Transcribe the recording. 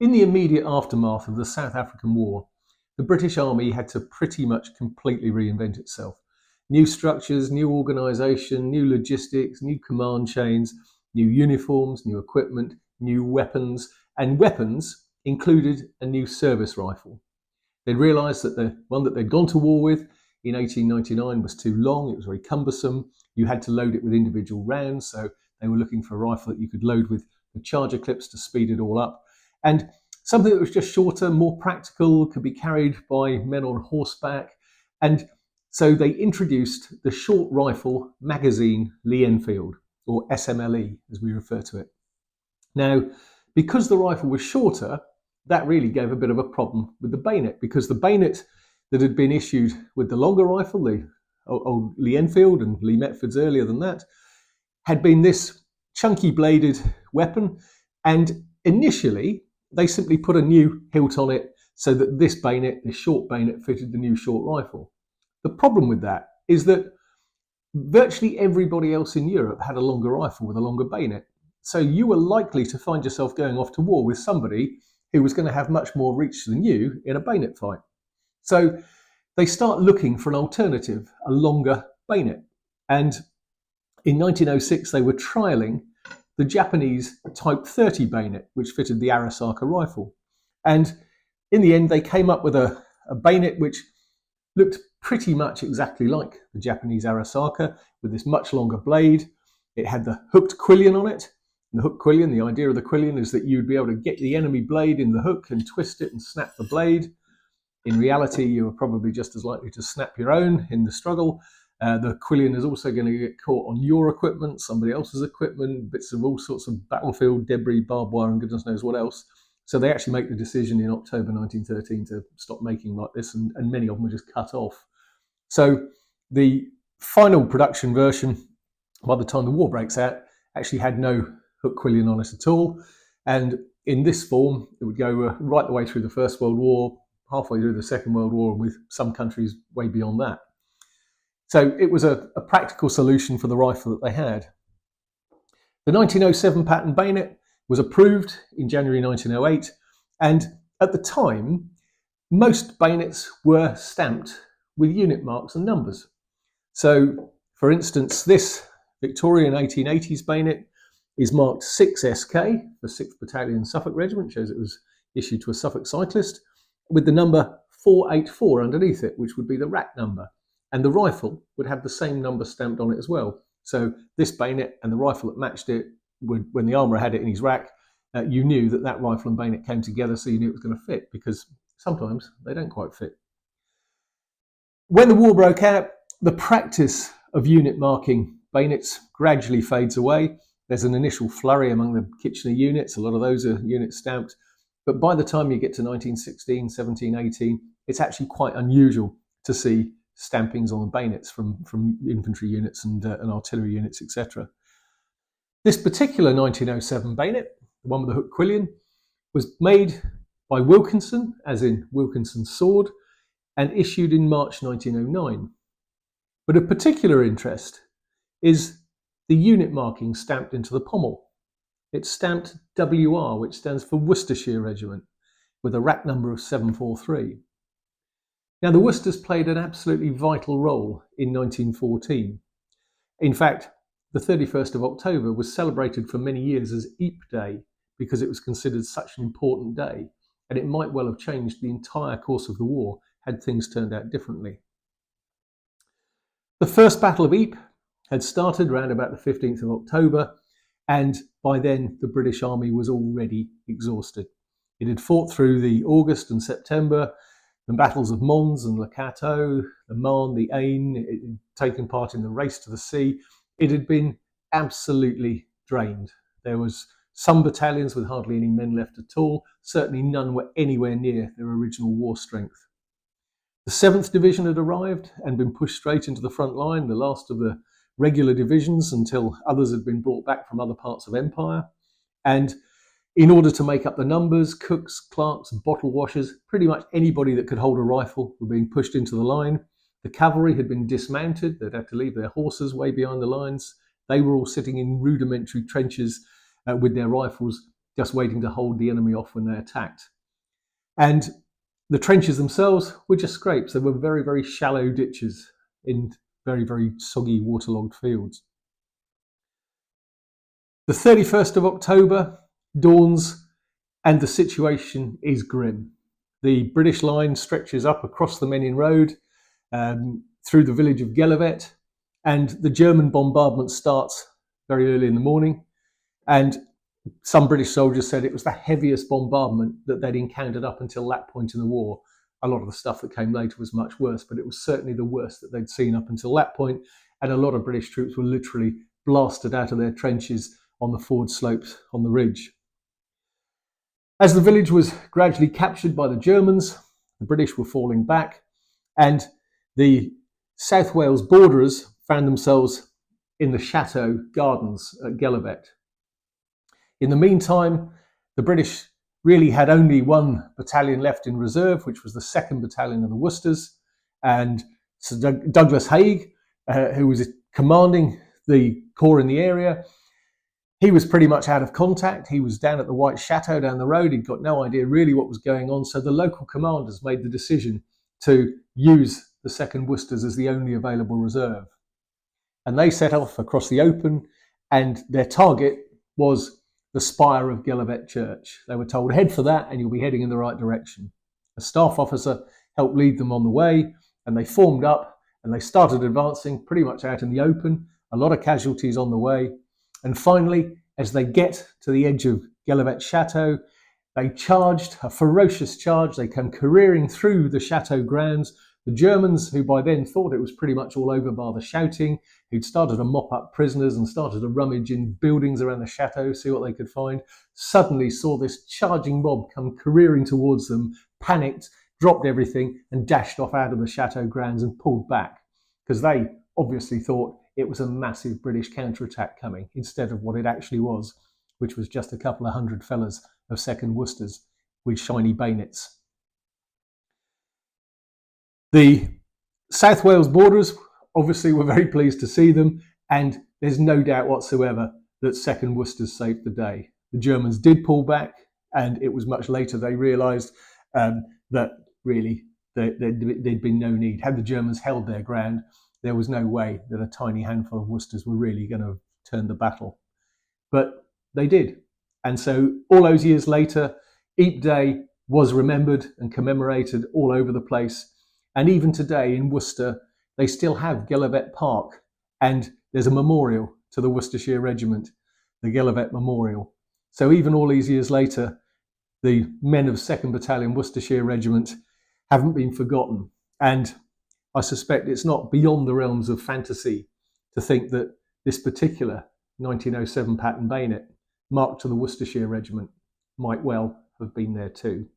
in the immediate aftermath of the South African War, the British Army had to pretty much completely reinvent itself. New structures, new organisation, new logistics, new command chains, new uniforms, new equipment, new weapons, and weapons included a new service rifle. They'd realised that the one that they'd gone to war with in 1899 was too long, it was very cumbersome, you had to load it with individual rounds, so they were looking for a rifle that you could load with the charger clips to speed it all up. And something that was just shorter, more practical, could be carried by men on horseback. And so they introduced the short rifle magazine Lee-Enfield, or SMLE as we refer to it. Now, because the rifle was shorter, that really gave a bit of a problem with the bayonet, because the bayonet that had been issued with the longer rifle, the old Lee-Enfield and Lee Metfords earlier than that, had been this chunky bladed weapon, and initially they simply put a new hilt on it so that this bayonet, this short bayonet, fitted the new short rifle. The problem with that is that virtually everybody else in Europe had a longer rifle with a longer bayonet. So you were likely to find yourself going off to war with somebody who was going to have much more reach than you in a bayonet fight. So they start looking for an alternative, a longer bayonet. And in 1906, they were trialling the Japanese Type 30 bayonet, which fitted the Arisaka rifle. And in the end, they came up with a bayonet which looked pretty much exactly like the Japanese Arisaka, with this much longer blade. It had the hooked quillion on it. And the hooked quillion, the idea of the quillion is that you'd be able to get the enemy blade in the hook and twist it and snap the blade. In reality, you were probably just as likely to snap your own in the struggle. The quillion is also going to get caught on your equipment, somebody else's equipment, bits of all sorts of battlefield debris, barbed wire, and goodness knows what else. So they actually make the decision in October 1913 to stop making like this, and many of them were just cut off. So the final production version, by the time the war breaks out, actually had no hook quillion on it at all. And in this form, it would go right the way through the First World War, halfway through the Second World War, and with some countries way beyond that. So it was a practical solution for the rifle that they had. The 1907 patent bayonet was approved in January 1908, and at the time, most bayonets were stamped with unit marks and numbers. So, for instance, this Victorian 1880s bayonet is marked 6SK for 6th Battalion Suffolk Regiment, shows it was issued to a Suffolk cyclist, with the number 484 underneath it, which would be the rack number. And the rifle would have the same number stamped on it as well. So this bayonet and the rifle that matched it, when the armourer had it in his rack, you knew that that rifle and bayonet came together, so you knew it was going to fit, because sometimes they don't quite fit. When the war broke out, the practice of unit marking bayonets gradually fades away. There's an initial flurry among the Kitchener units. A lot of those are units stamped. But by the time you get to 1916, 17, 18, it's actually quite unusual to see stampings on the bayonets from infantry units and artillery units, etc. This particular 1907 bayonet, the one with the hook quillion, was made by Wilkinson, as in Wilkinson's sword, and issued in March 1909. But of particular interest is the unit marking stamped into the pommel. It's stamped WR, which stands for Worcestershire Regiment, with a rack number of 743. Now, the Worcesters played an absolutely vital role in 1914. In fact, the 31st of October was celebrated for many years as Ypres Day because it was considered such an important day, and it might well have changed the entire course of the war had things turned out differently. The First Battle of Ypres had started around about the 15th of October, and by then the British Army was already exhausted. It had fought through the August and September, the battles of Mons and Le Cateau, the Marne, the Aisne. It had taken part in the race to the sea. It had been absolutely drained. There was some battalions with hardly any men left at all. Certainly none were anywhere near their original war strength. The 7th Division had arrived and been pushed straight into the front line, the last of the regular divisions until others had been brought back from other parts of Empire. And in order to make up the numbers, cooks, clerks, bottle washers, pretty much anybody that could hold a rifle were being pushed into the line. The cavalry had been dismounted. They'd had to leave their horses way behind the lines. They were all sitting in rudimentary trenches with their rifles just waiting to hold the enemy off when they attacked. And the trenches themselves were just scrapes. They were very, very shallow ditches in very, very soggy, waterlogged fields. The 31st of October dawns, and the situation is grim. The British line stretches up across the Menin Road through the village of Gheluvelt, and the German bombardment starts very early in the morning. And some British soldiers said it was the heaviest bombardment that they'd encountered up until that point in the war. A lot of the stuff that came later was much worse, but it was certainly the worst that they'd seen up until that point. And a lot of British troops were literally blasted out of their trenches on the forward slopes on the ridge. As the village was gradually captured by the Germans, the British were falling back, and the South Wales borderers found themselves in the chateau gardens at Gheluvelt. In the meantime, the British really had only one battalion left in reserve, which was the 2nd Battalion of the Worcesters, and Sir Douglas Haig, who was commanding the corps in the area, he was pretty much out of contact. He was down at the White Chateau down the road. He'd got no idea really what was going on. So the local commanders made the decision to use the 2nd Worcesters as the only available reserve. And they set off across the open, and their target was the spire of Gheluvelt Church. They were told, head for that and you'll be heading in the right direction. A staff officer helped lead them on the way, and they formed up and they started advancing pretty much out in the open. A lot of casualties on the way. And finally, as they get to the edge of Gheluvelt Chateau, they charged, a ferocious charge. They came careering through the chateau grounds. The Germans, who by then thought it was pretty much all over by the shouting, who'd started to mop up prisoners and started to rummage in buildings around the chateau, see what they could find, suddenly saw this charging mob come careering towards them, panicked, dropped everything, and dashed off out of the chateau grounds and pulled back, because they obviously thought it was a massive British counterattack coming, instead of what it actually was, which was just a couple of hundred fellas of 2nd Worcesters with shiny bayonets. The South Wales borderers obviously were very pleased to see them, and there's no doubt whatsoever that 2nd Worcesters saved the day. The Germans did pull back, and it was much later they realised that really there'd been no need. Had the Germans held their ground, there was no way that a tiny handful of Worcesters were really going to turn the battle. But they did. And so all those years later, Ypres Day was remembered and commemorated all over the place. And even today in Worcester, they still have Gheluvelt Park, and there's a memorial to the Worcestershire Regiment, the Gheluvelt Memorial. So even all these years later, the men of 2nd Battalion Worcestershire Regiment haven't been forgotten. And I suspect it's not beyond the realms of fantasy to think that this particular 1907 pattern bayonet marked to the Worcestershire Regiment might well have been there too.